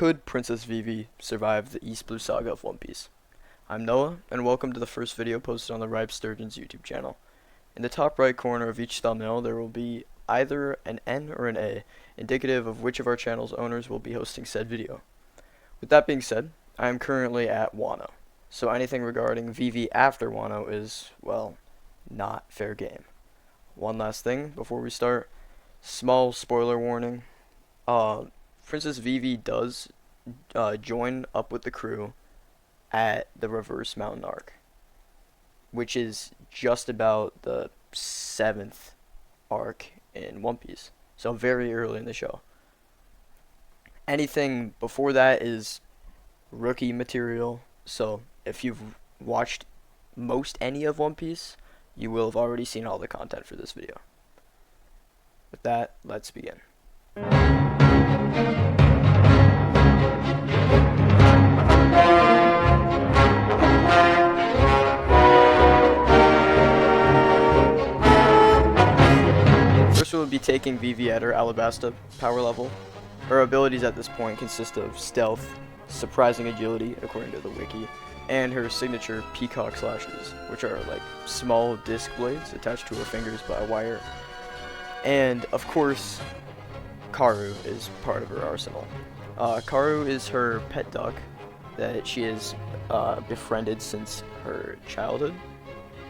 Could Princess Vivi survive the East Blue Saga of One Piece? I'm Noah, and welcome to the first video posted on the Ripe Sturgeon's YouTube channel. In the top right corner of each thumbnail, there will be either an N or an A, indicative of which of our channel's owners will be hosting said video. With that being said, I am currently at Wano, so anything regarding Vivi after Wano is, well, not fair game. One last thing before we start, small spoiler warning. Princess Vivi does join up with the crew at the Reverse Mountain Arc, which is just about the 7th arc in One Piece, so very early in the show. Anything before that is rookie material, so if you've watched any of One Piece, you will have already seen all the content for this video. With that, let's begin. First, we'll be taking Vivi at her Alabasta power level. Her abilities at this point consist of stealth, surprising agility, according to the wiki, and her signature peacock slashes, which are like small disc blades attached to her fingers by a wire. And of course, Karu is part of her arsenal. Karu is her pet duck that she has befriended since her childhood,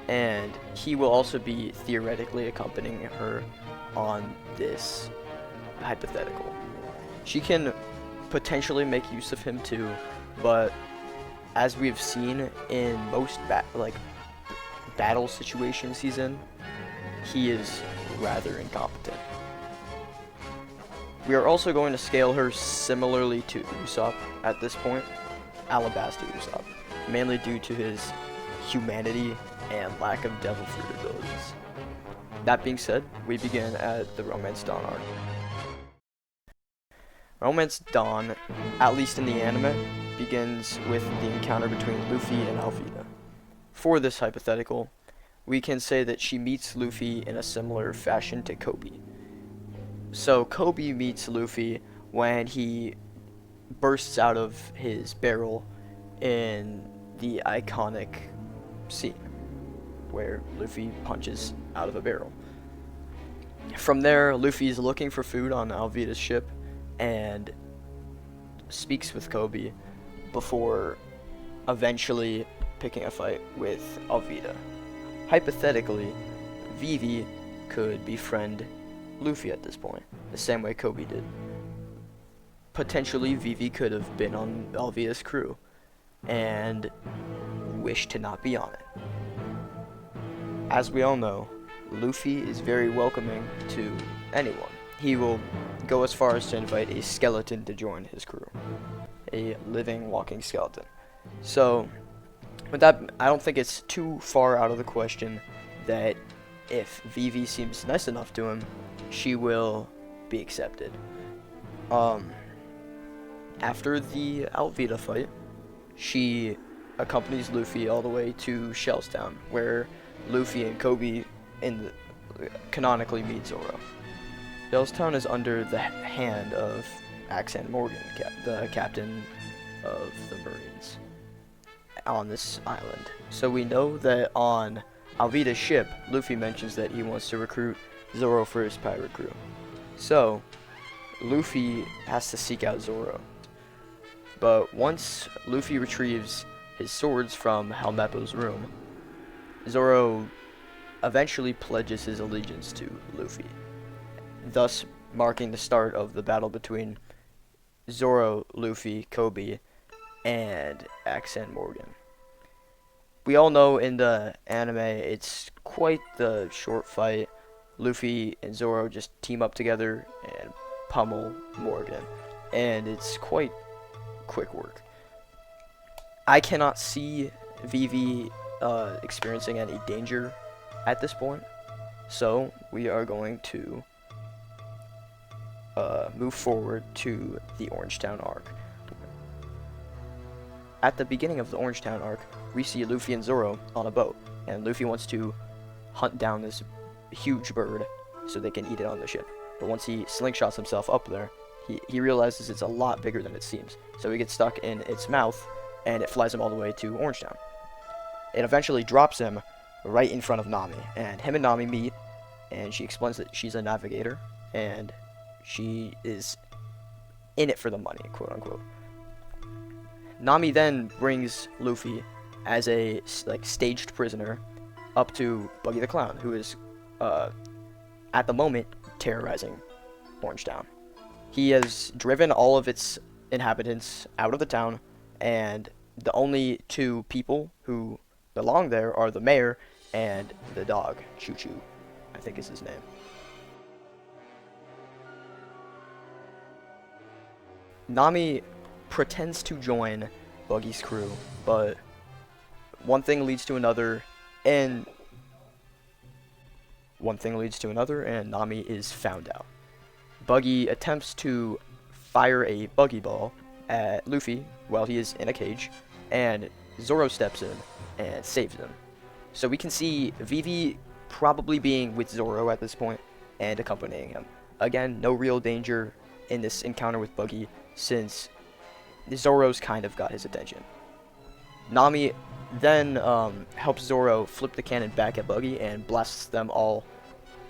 and he will also be theoretically accompanying her on this hypothetical. She can potentially make use of him too, but as we've seen in most battle situations he's in, he is rather incompetent. We are also going to scale her similarly to Usopp at this point, Alabasta Usopp, mainly due to his humanity and lack of devil fruit abilities. That being said, we begin at the Romance Dawn arc. Romance Dawn, at least in the anime, begins with the encounter between Luffy and Alvida. For this hypothetical, we can say that she meets Luffy in a similar fashion to Kobe. So Kobe meets Luffy when he bursts out of his barrel in the iconic scene where Luffy punches out of a barrel. From there, Luffy is looking for food on Alvida's ship and speaks with Kobe before eventually picking a fight with Alvida. Hypothetically, Vivi could befriend Luffy at this point, the same way Kobe did. Potentially, Vivi could have been on Alvida's crew and wished to not be on it. As we all know, Luffy is very welcoming to anyone. He will go as far as to invite a skeleton to join his crew. A living, walking skeleton. So, with that, I don't think it's too far out of the question that if Vivi seems nice enough to him, she will be accepted. After the Alvida fight, she accompanies Luffy all the way to Shellstown, where Luffy and Kobe canonically meet Zoro. Shellstown is under the hand of Axan Morgan, the captain of the Marines on this island. So we know that on Alvida's ship, Luffy mentions that he wants to recruit Zoro for his pirate crew. So Luffy has to seek out Zoro. But once Luffy retrieves his swords from Helmeppo's room, Zoro eventually pledges his allegiance to Luffy, thus marking the start of the battle between Zoro, Luffy, Kobe, and Axan Morgan. We all know in the anime it's quite the short fight. Luffy and Zoro just team up together and pummel Morgan, and it's quite quick work. I cannot see Vivi experiencing any danger at this point, so we are going to move forward to the Orangetown arc. At the beginning of the Orangetown arc, we see Luffy and Zoro on a boat, and Luffy wants to hunt down this huge bird so they can eat it on the ship. But once he slingshots himself up there, He realizes it's a lot bigger than it seems. So he gets stuck in its mouth, and it flies him all the way to Orangetown. It eventually drops him right in front of Nami, and him and Nami meet, and she explains that she's a navigator, and she is in it for the money, quote unquote. Nami then brings Luffy as a staged prisoner up to Buggy the Clown, who is at the moment terrorizing Orangetown. He has driven all of its inhabitants out of the town, and the only two people who belong there are the mayor and the dog, Choo Choo, I think is his name. Nami pretends to join Buggy's crew, but one thing leads to another, and Nami is found out. Buggy attempts to fire a buggy ball at Luffy while he is in a cage, and Zoro steps in and saves him. So we can see VIVI probably being with Zoro at this point and accompanying him. Again, no real danger in this encounter with Buggy, since Zoro's kind of got his attention. Nami then helps Zoro flip the cannon back at Buggy and blasts them all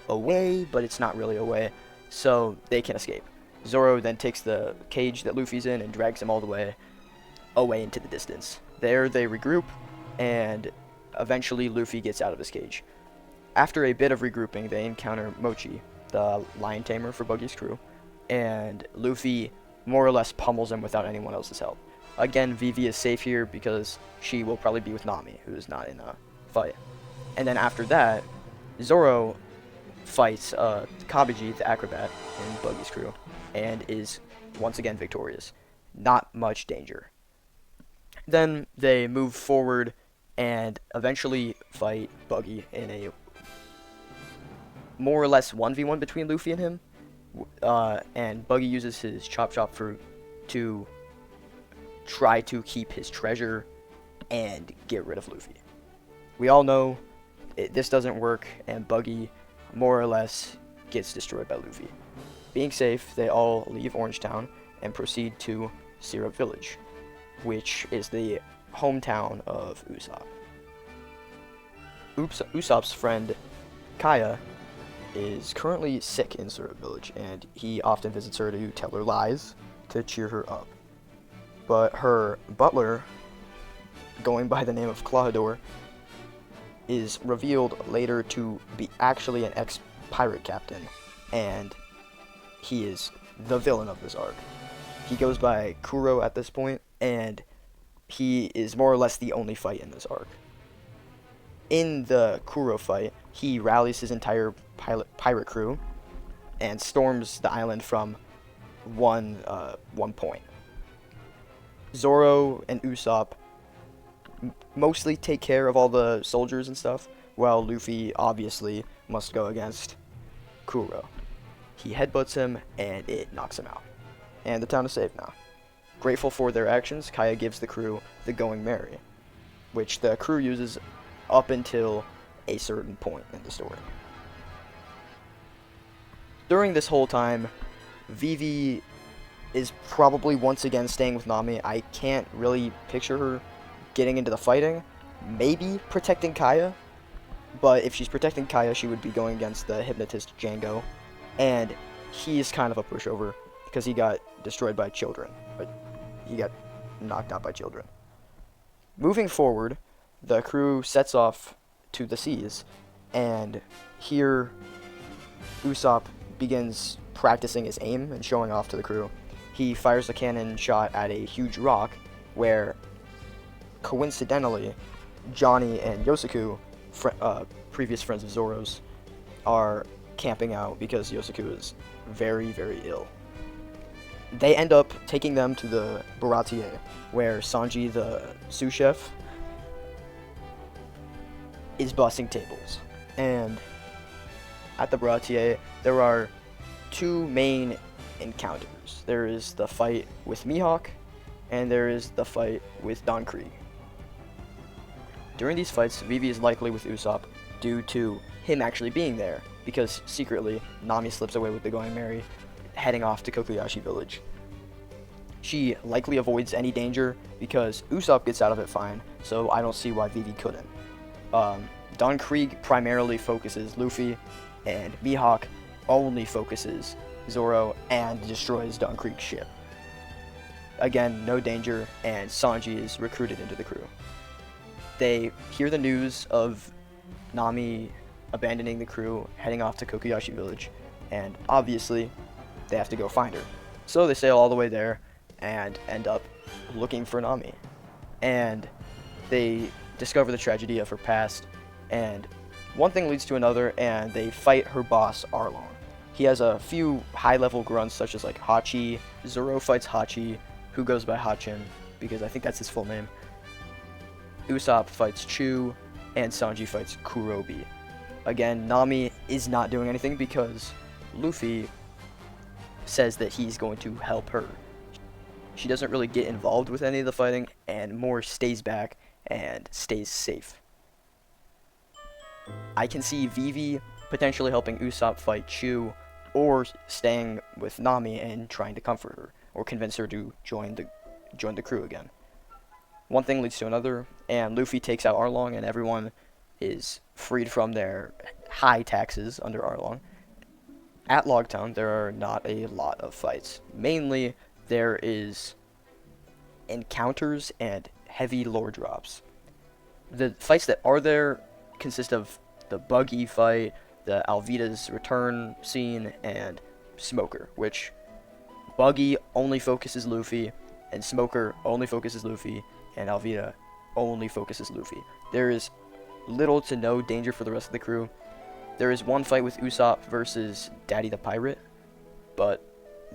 away, but it's not really away, so they can escape. Zoro then takes the cage that Luffy's in and drags him all the way away into the distance. There they regroup, and eventually Luffy gets out of his cage. After a bit of regrouping, they encounter Mochi, the lion tamer for Buggy's crew, and Luffy more or less pummels him without anyone else's help. Again, Vivi is safe here because she will probably be with Nami, who is not in a fight. And then after that, Zoro fights Kabiji, the acrobat, in Buggy's crew, and is once again victorious. Not much danger. Then they move forward and eventually fight Buggy in a more or less 1v1 between Luffy and him. And Buggy uses his Chop Chop fruit to try to keep his treasure and get rid of Luffy. We all know this doesn't work, and Buggy more or less gets destroyed by Luffy. Being safe, they all leave Orangetown and proceed to Syrup Village, which is the hometown of Usopp. Usopp's friend Kaya is currently sick in Syrup Village, and he often visits her to tell her lies to cheer her up. But her butler, going by the name of Clawdor, is revealed later to be actually an ex-pirate captain, and he is the villain of this arc. He goes by Kuro at this point, and he is more or less the only fight in this arc. In the Kuro fight, he rallies his entire pirate crew and storms the island from one point. Zoro and Usopp mostly take care of all the soldiers and stuff, while Luffy obviously must go against Kuro. He headbutts him, and it knocks him out. And the town is safe now. Grateful for their actions, Kaya gives the crew the Going Merry, which the crew uses up until a certain point in the story. During this whole time, Vivi is probably once again staying with Nami. I can't really picture her getting into the fighting. Maybe protecting Kaya, but if she's protecting Kaya, she would be going against the hypnotist Django, and he's kind of a pushover because he got destroyed by children, but he got knocked out by children. Moving forward, the crew sets off to the seas, and here Usopp begins practicing his aim and showing off to the crew. He fires a cannon shot at a huge rock where, coincidentally, Johnny and Yosaku, previous friends of Zoro's, are camping out because Yosaku is very, very ill. They end up taking them to the Baratier, where Sanji, the sous chef, is bussing tables. And at the Baratier, there are two main encounters. There is the fight with Mihawk, and there is the fight with Don Krieg. During these fights, Vivi is likely with Usopp due to him actually being there, because secretly, Nami slips away with the Going Merry heading off to Kokoyashi Village. She likely avoids any danger because Usopp gets out of it fine, so I don't see why Vivi couldn't. Don Krieg primarily focuses Luffy, and Mihawk only focuses Zoro and destroys Don Krieg's ship. Again, no danger, and Sanji is recruited into the crew. They hear the news of Nami abandoning the crew, heading off to Kokoyashi Village, and obviously they have to go find her. So they sail all the way there and end up looking for Nami. And they discover the tragedy of her past, and one thing leads to another, and they fight her boss, Arlong. He has a few high-level grunts, such as like Hachi. Zoro fights Hachi, who goes by Hachin, because I think that's his full name. Usopp fights Chu, and Sanji fights Kurobi. Again, Nami is not doing anything because Luffy says that he's going to help her. She doesn't really get involved with any of the fighting, and more stays back and stays safe. I can see Vivi potentially helping Usopp fight Chu, or staying with Nami and trying to comfort her, or convince her to join the crew again. One thing leads to another, and Luffy takes out Arlong, and everyone is freed from their high taxes under Arlong. At Logtown, there are not a lot of fights. Mainly, there is encounters and heavy lore drops. The fights that are there consist of the Buggy fight, the Alvida's return scene, and Smoker, which Buggy only focuses Luffy, and Smoker only focuses Luffy, and Alvida only focuses Luffy. There is little to no danger for the rest of the crew. There is one fight with Usopp versus Daddy the Pirate, but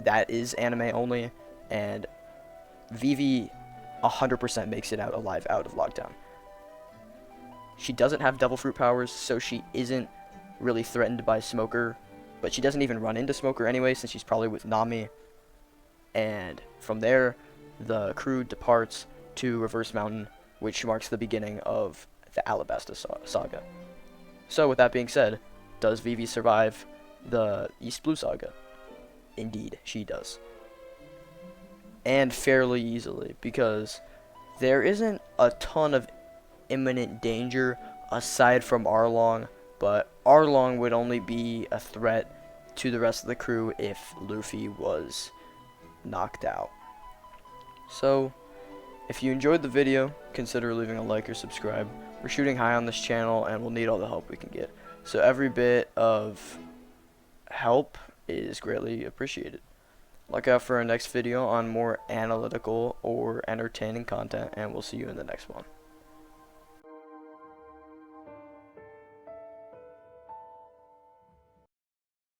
that is anime only, and Vivi 100% makes it out alive out of Logtown. She doesn't have devil fruit powers, so she isn't really threatened by Smoker, but she doesn't even run into Smoker anyway, since she's probably with Nami. And from there, the crew departs to Reverse Mountain, which marks the beginning of the Alabasta saga. So with that being said, does Vivi survive the East Blue saga? Indeed, she does. And fairly easily, because there isn't a ton of imminent danger aside from Arlong, but Arlong would only be a threat to the rest of the crew if Luffy was knocked out. So, if you enjoyed the video, consider leaving a like or subscribe. We're shooting high on this channel, and we'll need all the help we can get. So every bit of help is greatly appreciated. Look out for our next video on more analytical or entertaining content, and we'll see you in the next one.